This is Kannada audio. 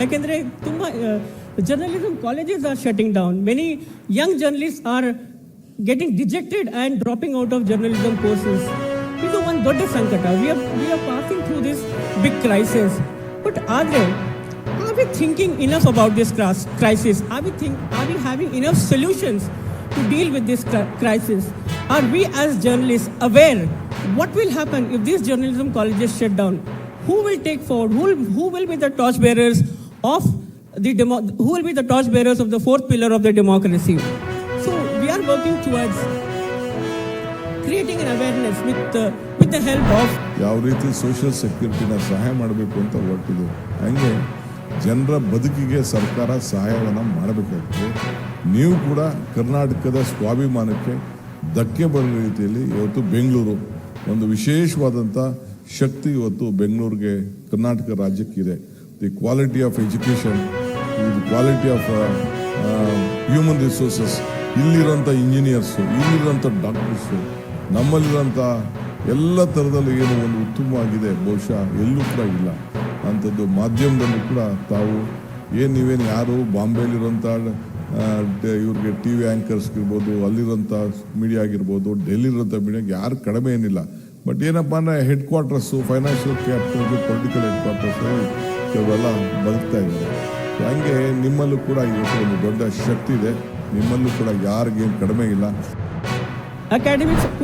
ಯಾಕೆಂದರೆ ತುಂಬ journalism colleges are shutting down. Many young journalist are getting dejected and dropping out of journalism courses. ಇದು ಒಂದು ದೊಡ್ಡ ಸಂಕಟ. We are passing through this big crisis. But ಆದರೆ are we thinking enough about this crisis? Are we having enough solutions to deal with this crisis? Are we as journalists aware what will happen if these journalism colleges shut down? Who will take forward? Who will be the torchbearers of who will be the torchbearers of the fourth pillar of the democracy? So we are working towards creating an awareness with the help of ಯಾವ ರೀತಿ ಸೋಷಿಯಲ್ ಸೆಕ್ಯೂರಿಟಿನ ಸಹಾಯ ಮಾಡಬೇಕು ಅಂತ ಹೊರಟಿದೆ. ಹಂಗೆ ಜನರ ಬದುಕಿಗೆ ಸರ್ಕಾರ ಸಹಾಯವನ್ನು ಮಾಡಬೇಕಾಗ್ತದೆ. ನೀವು ಕೂಡ ಕರ್ನಾಟಕದ ಸ್ವಾಭಿಮಾನಕ್ಕೆ ಧಕ್ಕೆ ಬರೋ ರೀತಿಯಲ್ಲಿ ಇವತ್ತು ಬೆಂಗಳೂರು ಒಂದು ವಿಶೇಷವಾದಂಥ ಶಕ್ತಿ ಇವತ್ತು ಬೆಂಗಳೂರಿಗೆ ಕರ್ನಾಟಕ ರಾಜ್ಯಕ್ಕಿದೆ. The quality of education, the quality of human resources, ಇಲ್ಲಿರೋಂಥ ಇಂಜಿನಿಯರ್ಸು, ಇಲ್ಲಿರೋಂಥ ಡಾಕ್ಟರ್ಸು, ನಮ್ಮಲ್ಲಿರೋಂಥ ಎಲ್ಲ ಥರದಲ್ಲಿ ಏನು ಒಂದು ಉತ್ತಮವಾಗಿದೆ ಬಹುಶಃ ಎಲ್ಲೂ ಕೂಡ ಇಲ್ಲ ಅಂಥದ್ದು. ಮಾಧ್ಯಮದಲ್ಲೂ ಕೂಡ ತಾವು ನೀವೇನು ಯಾರು ಬಾಂಬೆಯಲ್ಲಿರೋಂಥ ಇವ್ರಿಗೆ ಟಿ ವಿ ಆ್ಯಂಕರ್ಸ್ಗಿರ್ಬೋದು, ಅಲ್ಲಿರೋಂಥ ಮೀಡಿಯಾ ಆಗಿರ್ಬೋದು, ಡೆಲ್ಲಿಲಿರೋಂಥ ಮೀಡಿಯಾಗೆ ಯಾರು ಕಡಿಮೆ ಏನಿಲ್ಲ. ಬಟ್ ಏನಪ್ಪ ಅಂದರೆ head quarters, financial capital, political head quarters ಕೆಲವೆಲ್ಲ ಬದುಕ್ತಾ ಇದ್ದಾರೆ. ಹಂಗೆ ನಿಮ್ಮಲ್ಲೂ ಕೂಡ ಇವತ್ತು ಒಂದು ದೊಡ್ಡ ಶಕ್ತಿ ಇದೆ. ನಿಮ್ಮಲ್ಲೂ ಕೂಡ ಯಾರಿಗೇನು ಕಡಿಮೆ ಇಲ್ಲ. academics